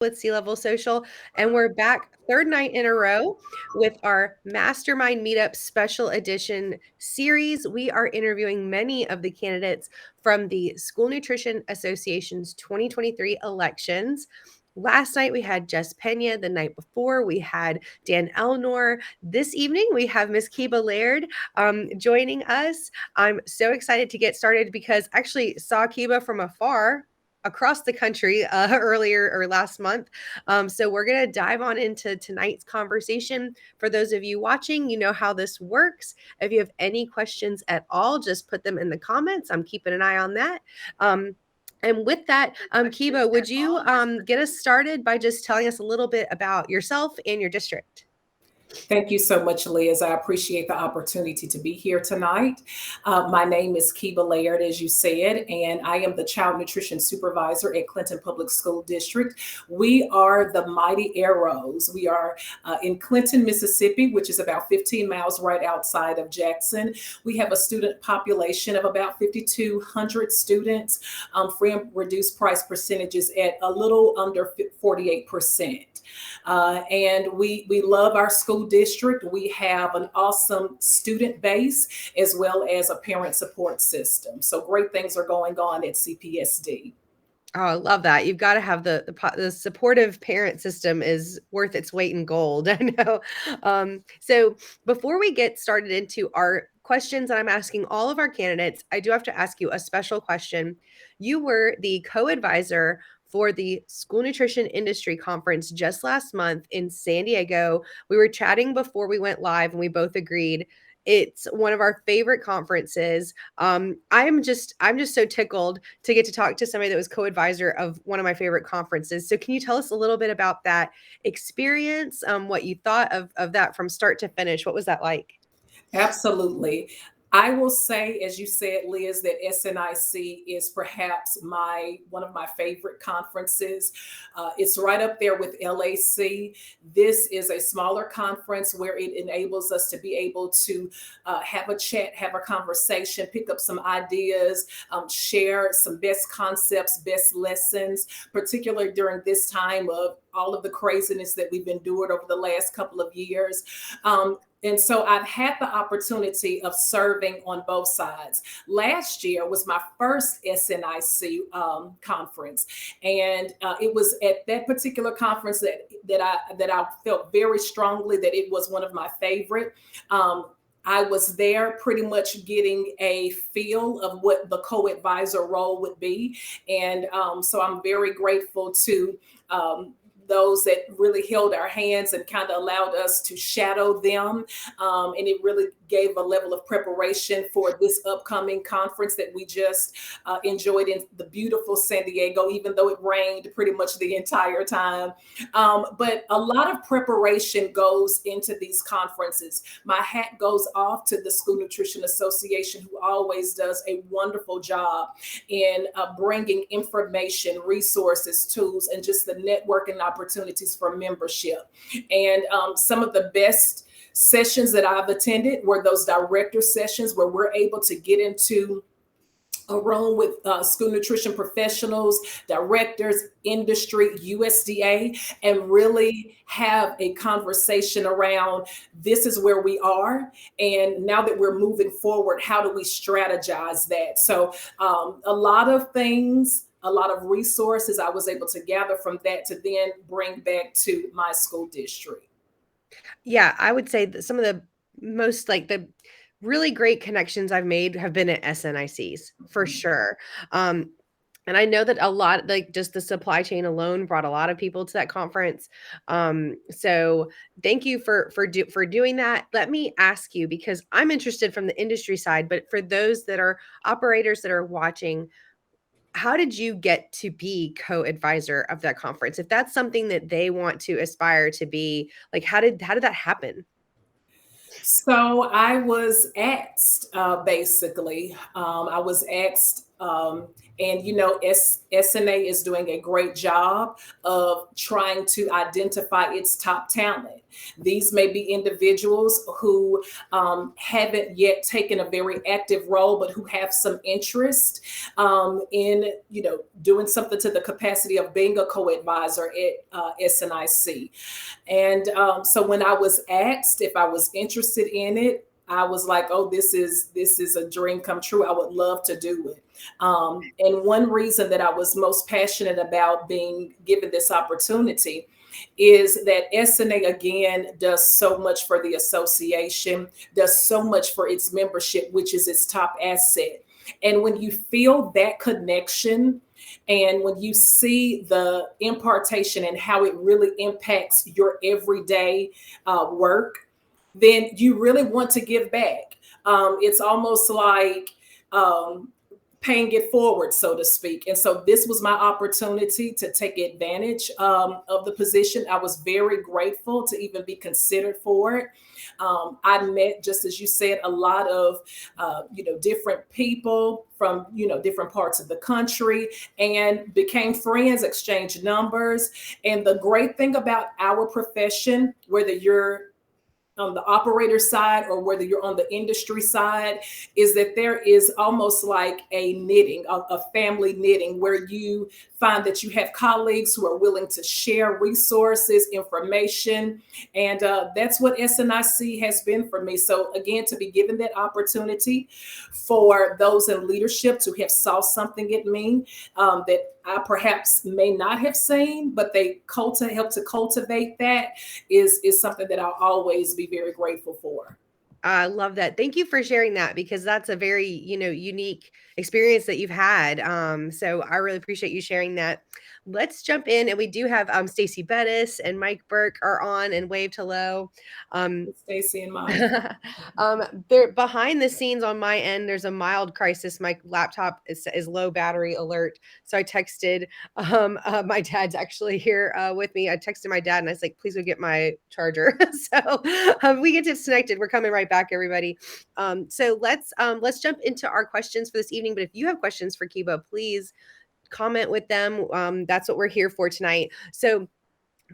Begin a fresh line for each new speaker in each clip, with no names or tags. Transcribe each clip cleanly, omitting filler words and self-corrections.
with C-Level Social, and we're back third night in a row with our Mastermind Meetup Special Edition series. We are interviewing many of the candidates from the School Nutrition Association's 2023 elections. Last night we had Jess Pena. The night before we had Dan Elnor. This evening we have Miss Keba Laird joining us. I'm so excited to get started because I actually saw Keba from afar across the country earlier or last month. So we're going to dive on into tonight's conversation. For those of you watching, you know how this works. If you have any questions at all, just put them in the comments. I'm keeping an eye on that. And with that, Keba, would you get us started by just telling us a little bit about yourself and your district?
Thank you so much, Liz. I appreciate the opportunity to be here tonight. My name is Keba Laird, as you said, and I am the Child Nutrition Supervisor at Clinton Public School District. We are the Mighty Arrows. We are in Clinton, Mississippi, which is about 15 miles right outside of Jackson. We have a student population of about 5,200 students, free and reduced price percentages at a little under 48%. And we love our school district. We have an awesome student base as well as a parent support system. So great things are going on at CPSD.
Oh, I love that. You've got to have the supportive parent system is worth its weight in gold. I know. So before we get started into our questions that I'm asking all of our candidates, I do have to ask you a special question. You were the co-advisor for the School Nutrition Industry Conference just last month in San Diego. We were chatting before we went live and we both agreed it's one of our favorite conferences. I'm just so tickled to get to talk to somebody that was co-advisor of one of my favorite conferences. So can you tell us a little bit about that experience? What you thought of that from start to finish? What was that like?
Absolutely. I will say, as you said, Liz, that SNIC is perhaps one of my favorite conferences. It's right up there with LAC. This is a smaller conference where it enables us to be able to have a chat, have a conversation, pick up some ideas, share some best concepts, best lessons, particularly during this time of all of the craziness that we've endured over the last couple of years. And so I've had the opportunity of serving on both sides. Last year was my first SNIC conference, and it was at that particular conference that I felt very strongly that it was one of my favorite. I was there pretty much getting a feel of what the co-advisor role would be, and so I'm very grateful to those that really held our hands and kind of allowed us to shadow them. And it really gave a level of preparation for this upcoming conference that we just enjoyed in the beautiful San Diego, even though it rained pretty much the entire time. But a lot of preparation goes into these conferences. My hat goes off to the School Nutrition Association, who always does a wonderful job in bringing information, resources, tools, and just the networking opportunities for membership. And some of the best sessions that I've attended were those director sessions where we're able to get into a room with school nutrition professionals, directors, industry, USDA, and really have a conversation around this is where we are. And now that we're moving forward, how do we strategize that? So a lot of things, a lot of resources I was able to gather from that to then bring back to my school district.
Yeah, I would say that some of the most the really great connections I've made have been at SNICs for sure. And I know that a lot, just the supply chain alone brought a lot of people to that conference. So thank you for doing that. Let me ask you, because I'm interested from the industry side, but for those that are operators that are watching, how did you get to be co-advisor of that conference? If that's something that they want to aspire to be, how did that happen?
So I was asked, basically, I was asked And SNA is doing a great job of trying to identify its top talent. These may be individuals who haven't yet taken a very active role, but who have some interest in doing something to the capacity of being a co-advisor at SNIC. And so when I was asked if I was interested in it, I was like, oh, this is a dream come true. I would love to do it. And one reason that I was most passionate about being given this opportunity is that SNA again does so much for the association, does so much for its membership, which is its top asset. And when you feel that connection, and when you see the impartation and how it really impacts your everyday work, then you really want to give back. It's almost like paying it forward, so to speak. And so this was my opportunity to take advantage of the position. I was very grateful to even be considered for it. I met, just as you said, a lot of different people from different parts of the country, and became friends, exchanged numbers. And the great thing about our profession, whether you're on the operator side or whether you're on the industry side, is that there is almost like a knitting, a family knitting, where you find that you have colleagues who are willing to share resources, information. And that's what SNIC has been for me. So again, to be given that opportunity for those in leadership to have saw something in me that I perhaps may not have seen, but they help to cultivate that, is something that I'll always be very grateful for.
I love that. Thank you for sharing that, because that's a very, unique experience that you've had. So I really appreciate you sharing that. Let's jump in, and we do have Stacy Bettis and Mike Burke are on, and waved hello.
Stacy and Mike.
They're behind the scenes on my end. There's a mild crisis. My laptop is low battery alert. So I texted, my dad's actually here with me. I texted my dad and I was like, please go get my charger. So we get disconnected. We're coming right back, everybody. So let's jump into our questions for this evening. But if you have questions for Keba, please comment with them. That's what we're here for tonight. So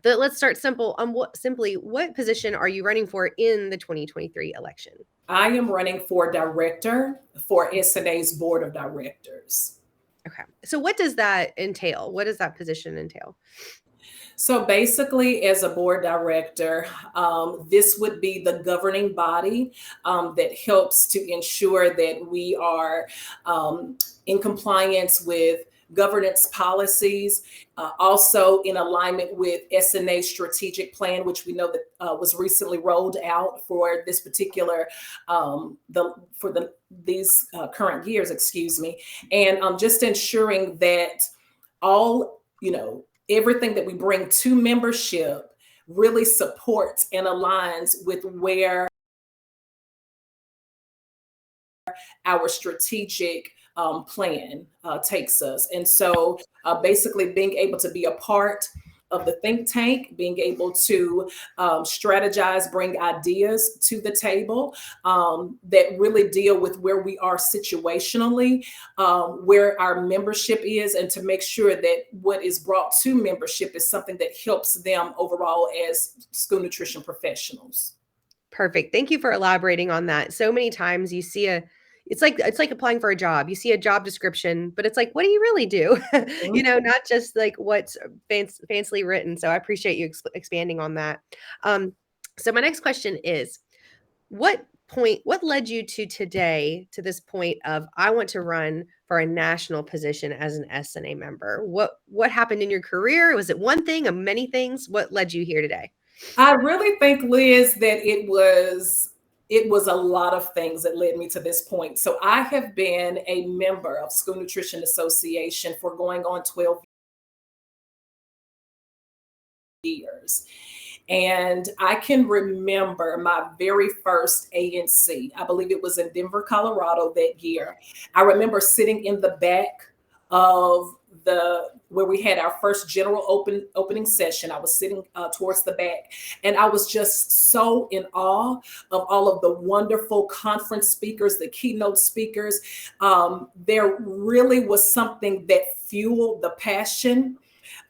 let's start simple. What position are you running for in the 2023 election?
I am running for director for SNA's board of directors.
Okay. So what does that entail? What does that position entail?
So basically, as a board director, this would be the governing body that helps to ensure that we are in compliance with governance policies, also in alignment with SNA's strategic plan, which we know that was recently rolled out for this particular these current years, excuse me, and just ensuring that all everything that we bring to membership really supports and aligns with where our strategic plan takes us. And so basically being able to be a part of the think tank, being able to strategize, bring ideas to the table that really deal with where we are situationally, where our membership is, and to make sure that what is brought to membership is something that helps them overall as school nutrition professionals.
Perfect. Thank you for elaborating on that. So many times you see it's like applying for a job. You see a job description, but it's like, what do you really do? Not just like what's fancily written. So I appreciate you expanding on that. So my next question is, what led you to this point of, I want to run for a national position as an SNA member? What happened in your career? Was it one thing or many things? What led you here today?
I really think, Liz, that it was a lot of things that led me to this point. So I have been a member of School Nutrition Association for going on 12 years. And I can remember my very first ANC. I believe it was in Denver, Colorado that year. I remember sitting in the back of the where we had our first general opening session. I was sitting towards the back, and I was just so in awe of all of the wonderful conference speakers, the keynote speakers. There really was something that fueled the passion,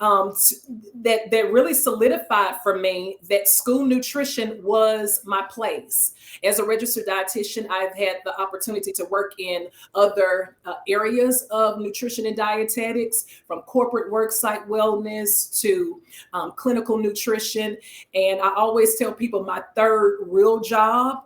that really solidified for me that school nutrition was my place. As a registered dietitian, I've had the opportunity to work in other areas of nutrition and dietetics, from corporate worksite wellness to clinical nutrition. And I always tell people my third real job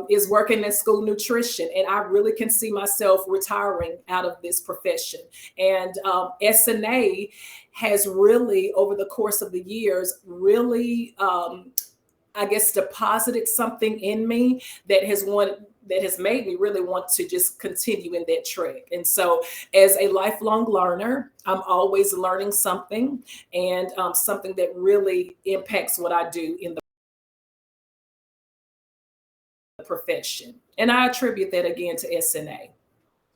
is working in school nutrition. And I really can see myself retiring out of this profession. And SNA has really, over the course of the years, really, I guess, deposited something in me that has made me really want to just continue in that track. And so, as a lifelong learner, I'm always learning something, and something that really impacts what I do in the profession. And I attribute that again to SNA.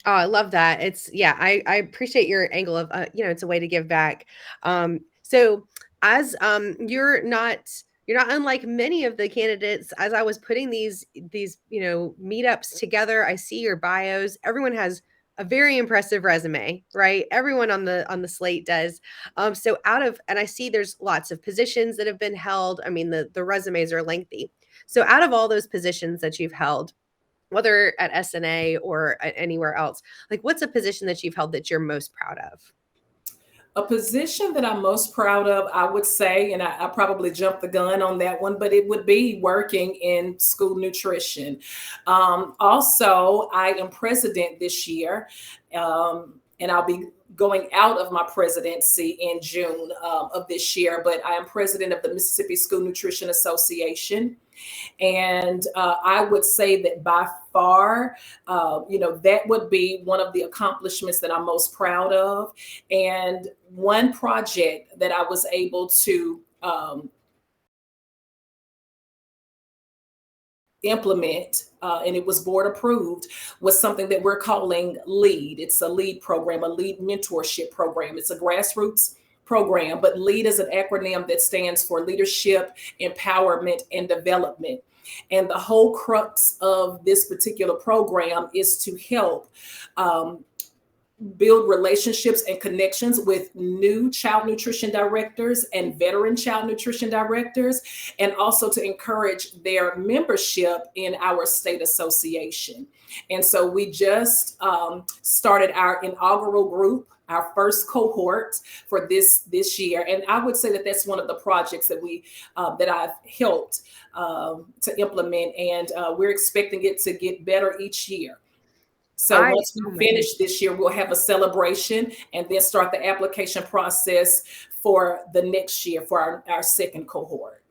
Oh, I love that. It's yeah, I appreciate your angle of it's a way to give back. So as you're not unlike many of the candidates. As I was putting these meetups together, I see your bios. Everyone has a very impressive resume, right? Everyone on the slate does. So out of and I see there's lots of positions that have been held. I mean, the resumes are lengthy. So out of all those positions that you've held, whether at SNA or anywhere else, like what's a position that you've held that you're most proud of?
A position that I'm most proud of, I would say, and I probably jumped the gun on that one, but it would be working in school nutrition. Also, I am president this year, and I'll be going out of my presidency in June of this year, but I am president of the Mississippi School Nutrition Association. And I would say that by far, that would be one of the accomplishments that I'm most proud of. And one project that I was able to implement, and it was board approved, was something that we're calling LEAD. It's a LEAD program, a LEAD mentorship program. It's a grassroots program, but LEAD is an acronym that stands for Leadership, Empowerment, and Development. And the whole crux of this particular program is to help build relationships and connections with new child nutrition directors and veteran child nutrition directors, and also to encourage their membership in our state association. And so we just started our inaugural group, our first cohort for this year, and I would say that that's one of the projects that I've helped to implement, and we're expecting it to get better each year. So
I
once
oh
we
my
finish
goodness.
this year, we'll have a celebration and then start the application process for the next year for our second cohort.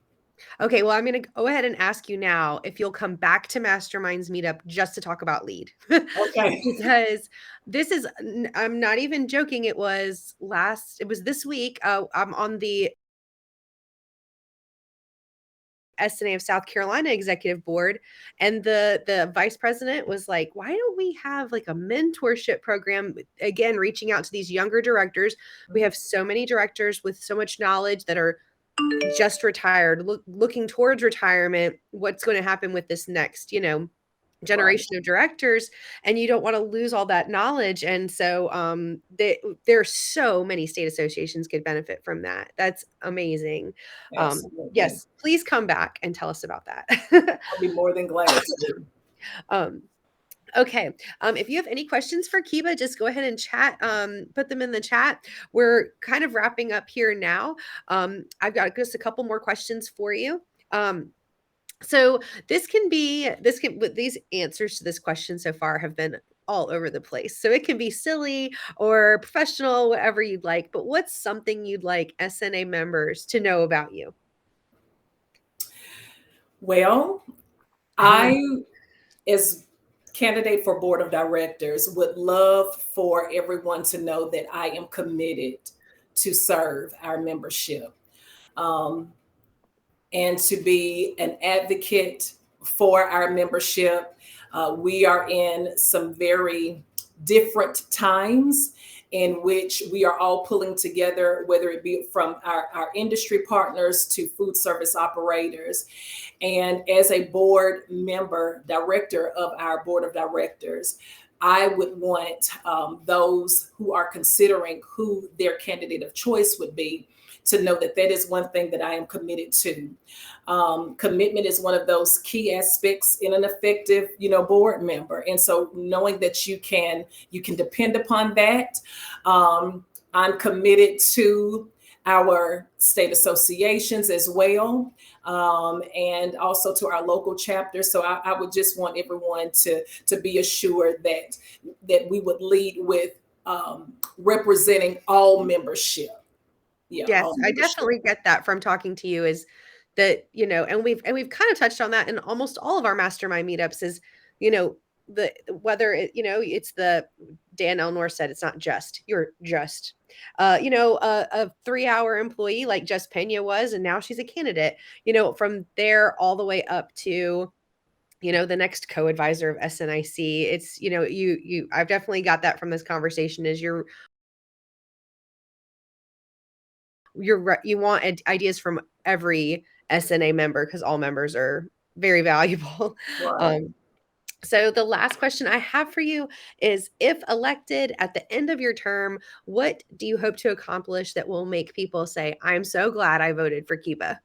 Okay, well, I'm gonna go ahead and ask you now if you'll come back to Masterminds meetup just to talk about lead.
Okay.
Because I'm not even joking. It was this week. I'm on the SNA of South Carolina executive board, and the vice president was like, "Why don't we have like a mentorship program?" Again, reaching out to these younger directors. We have so many directors with so much knowledge that are just retired, looking towards retirement. What's going to happen with this next,
Right.
generation of directors, and you don't want to lose all that knowledge. And so there are so many state associations could benefit from that. That's amazing.
Absolutely.
Yes, please come back and tell us about that.
I'll be more than glad to.
um, okay. If you have any questions for Keba, just go ahead and put them in the chat. We're kind of wrapping up here now. I've got just a couple more questions for you. So these answers to this question so far have been all over the place. So it can be silly or professional, whatever you'd like. But what's something you'd like SNA members to know about you?
Well, I, as candidate for board of directors, would love for everyone to know that I am committed to serve our membership. Um, and to be an advocate for our membership. We are in some very different times, in which we are all pulling together, whether it be from our industry partners to food service operators. And as a board member, director of our board of directors, I would want those who are considering who their candidate of choice would be to know that that is one thing that I am committed to. Commitment is one of those key aspects in an effective, board member. And so knowing that you can depend upon that. I'm committed to our state associations as well, and also to our local chapters. So I would just want everyone to be assured that we would lead with representing all membership. Yeah,
Yes,
all
I
membership.
definitely get that from talking to you is that, and we've kind of touched on that in almost all of our mastermind meetups is, you know, the whether it's the Dan Elnor said it's not just, you're just. A 3-hour employee like Jess Pena was, and now she's a candidate, from there all the way up to the next co-advisor of SNIC. It's, I've definitely got that from this conversation is you want ideas from every SNA member because all members are very valuable.
Right.
Um, so the last question I have for you is if elected at the end of your term, what do you hope to accomplish that will make people say, I'm so glad I voted for Keba?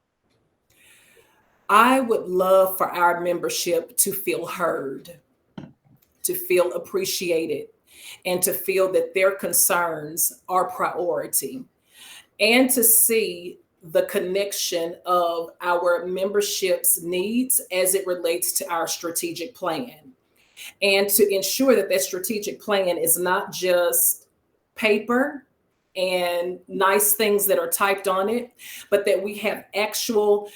I would love for our membership to feel heard, to feel appreciated, and to feel that their concerns are priority, and to see the connection of our membership's needs as it relates to our strategic plan, and to ensure that that strategic plan is not just paper and nice things that are typed on it, but that we have actual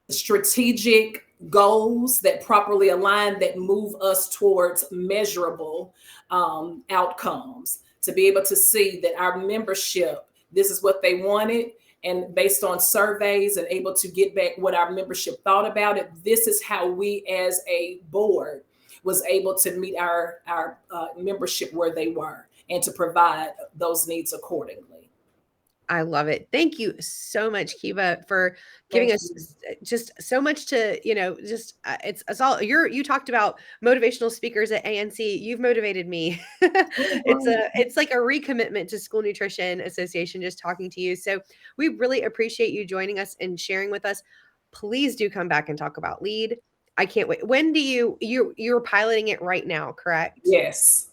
strategic goals that properly align, that move us towards measurable outcomes, to be able to see that our membership, this is what they wanted, and based on surveys and able to get back what our membership thought about it, this is how we as a board was able to meet our membership where they were and to provide those needs accordingly.
I love it. Thank you so much, Kiva, for giving
Thank
us
you.
just so much to, just it's all you talked about motivational speakers at ANC. You've motivated me.
Oh,
It's like a recommitment to School Nutrition Association just talking to you. So we really appreciate you joining us and sharing with us. Please do come back and talk about lead. I can't wait. When do you're piloting it right now, correct?
yes.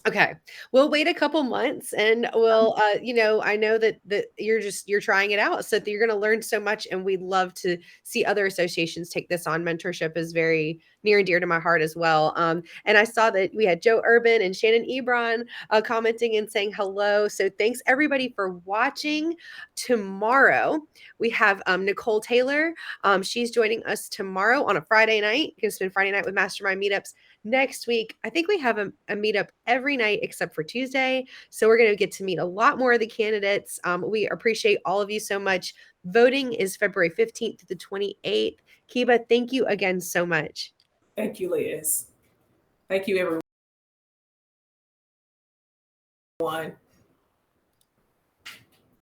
Okay. We'll wait a couple months and I know that you're trying it out. So that you're going to learn so much and we'd love to see other associations take this on. Mentorship is very near and dear to my heart as well. And I saw that we had Joe Urban and Shannon Ebron commenting and saying hello. So thanks everybody for watching. Tomorrow we have Nicole Taylor. She's joining us tomorrow on a Friday night. You can spend Friday night with Mastermind Meetups. Next week, I think we have a meetup every night except for Tuesday. So we're going to get to meet a lot more of the candidates. We appreciate all of you so much. Voting is February 15th to the 28th. Keba, thank you again so much.
Thank you, Liz. Thank you, everyone.